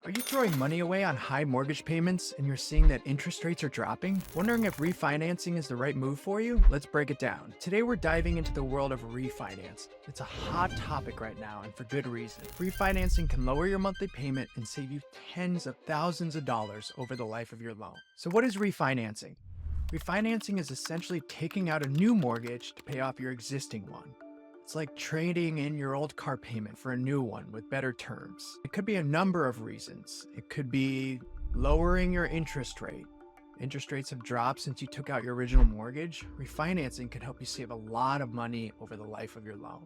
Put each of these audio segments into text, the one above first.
Are you throwing money away on high mortgage payments and you're seeing that interest rates are dropping? Wondering if refinancing is the right move for you? Let's break it down. Today we're diving into the world of refinance. It's a hot topic right now and for good reason. Refinancing can lower your monthly payment and save you tens of thousands of dollars over the life of your loan. So what is refinancing? Refinancing is essentially taking out a new mortgage to pay off your existing one. It's like trading in your old car payment for a new one with better terms. It could be a number of reasons. It could be lowering your interest rate. Interest rates have dropped since you took out your original mortgage. Refinancing can help you save a lot of money over the life of your loan.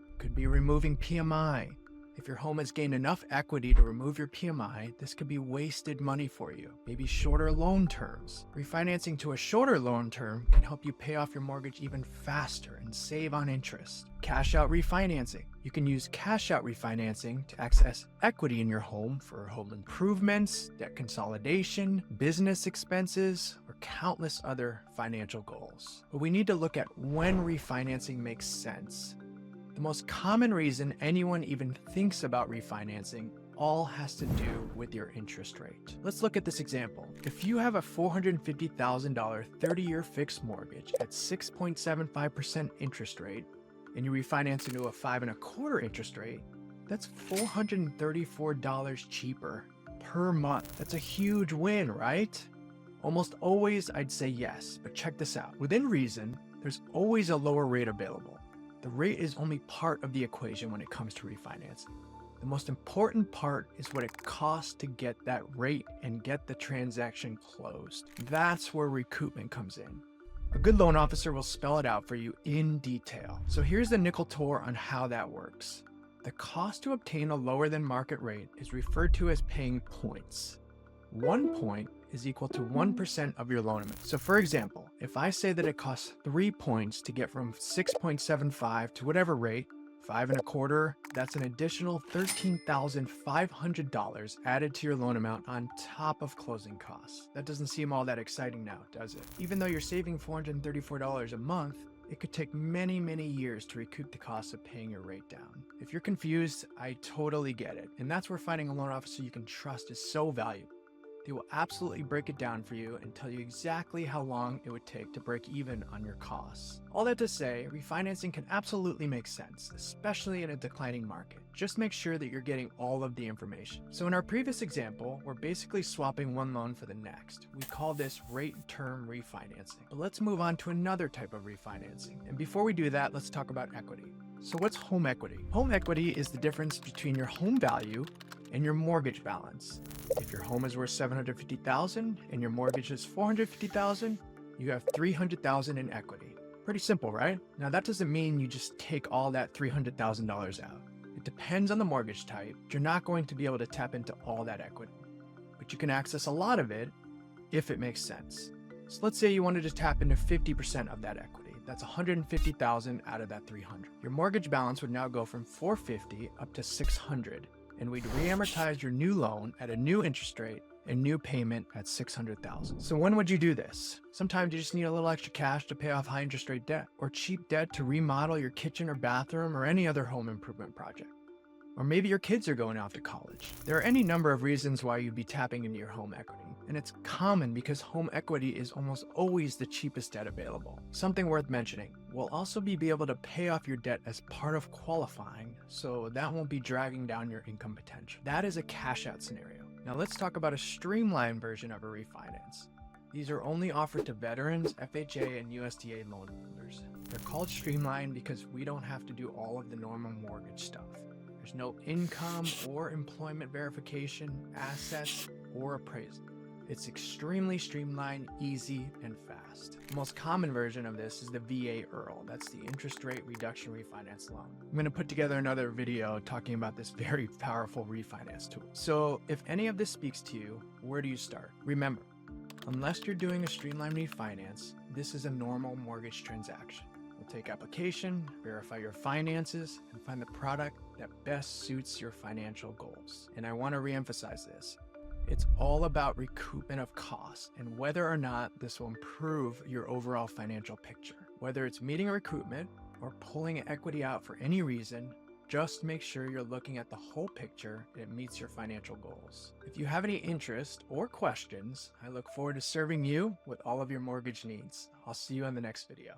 It could be removing PMI. If your home has gained enough equity to remove your PMI, this could be wasted money for you. Maybe shorter loan terms. Refinancing to a shorter loan term can help you pay off your mortgage even faster and save on interest. Cash out refinancing. You can use cash out refinancing to access equity in your home for home improvements, debt consolidation, business expenses, or countless other financial goals. But we need to look at when refinancing makes sense. The most common reason anyone even thinks about refinancing all has to do with your interest rate. Let's look at this example. If you have a $450,000 30-year fixed mortgage at 6.75% interest rate, and you refinance into a 5.25% interest rate, that's $434 cheaper per month. That's a huge win, right? Almost always I'd say yes, but check this out. Within reason, there's always a lower rate available. The rate is only part of the equation when it comes to refinancing. The most important part is what it costs to get that rate and get the transaction closed. That's where recoupment comes in. A good loan officer will spell it out for you in detail. So here's the nickel tour on how that works. The cost to obtain a lower than market rate is referred to as paying points. 1 point is equal to 1% of your loan amount. So for example, if I say that it costs 3 points to get from 6.75 to whatever rate, 5.25, that's an additional $13,500 added to your loan amount on top of closing costs. That doesn't seem all that exciting now, does it? Even though you're saving $434 a month, it could take many, many years to recoup the cost of paying your rate down. If you're confused, I totally get it. And that's where finding a loan officer you can trust is so valuable. They will absolutely break it down for you and tell you exactly how long it would take to break even on your costs. All that to say, refinancing can absolutely make sense, especially in a declining market. Just make sure that you're getting all of the information. So in our previous example, we're basically swapping one loan for the next. We call this rate term refinancing. But let's move on to another type of refinancing. And before we do that, let's talk about equity. So what's home equity? Home equity is the difference between your home value and your mortgage balance. If your home is worth $750,000 and your mortgage is $450,000, you have $300,000 in equity. Pretty simple, right? Now that doesn't mean you just take all that $300,000 out. It depends on the mortgage type. You're not going to be able to tap into all that equity, but you can access a lot of it if it makes sense. So let's say you wanted to tap into 50% of that equity. That's $150,000 out of that $300,000. Your mortgage balance would now go from $450,000 up to $600,000. And we'd re-amortize your new loan at a new interest rate and new payment at $600,000. So when would you do this? Sometimes you just need a little extra cash to pay off high interest rate debt, or cheap debt to remodel your kitchen or bathroom or any other home improvement project. Or maybe your kids are going off to college. There are any number of reasons why you'd be tapping into your home equity. And it's common because home equity is almost always the cheapest debt available. Something worth mentioning, we'll also be able to pay off your debt as part of qualifying, so that won't be dragging down your income potential. That is a cash out scenario. Now let's talk about a streamlined version of a refinance. These are only offered to veterans, FHA, and USDA loan holders. They're called streamlined because we don't have to do all of the normal mortgage stuff. There's no income or employment verification, assets, or appraisal. It's extremely streamlined, easy, and fast. The most common version of this is the VA IRRRL. That's the interest rate reduction refinance loan. I'm going to put together another video talking about this very powerful refinance tool. So if any of this speaks to you, where do you start? Remember, unless you're doing a streamlined refinance, this is a normal mortgage transaction. We'll take application, verify your finances, and find the product that best suits your financial goals. And I want to reemphasize this. It's all about recoupment of costs and whether or not this will improve your overall financial picture. Whether it's meeting a recoupment or pulling equity out for any reason, Just make sure you're looking at the whole picture and it meets your financial goals. If you have any interest or questions, I look forward to serving you with all of your mortgage needs. I'll see you in the next video.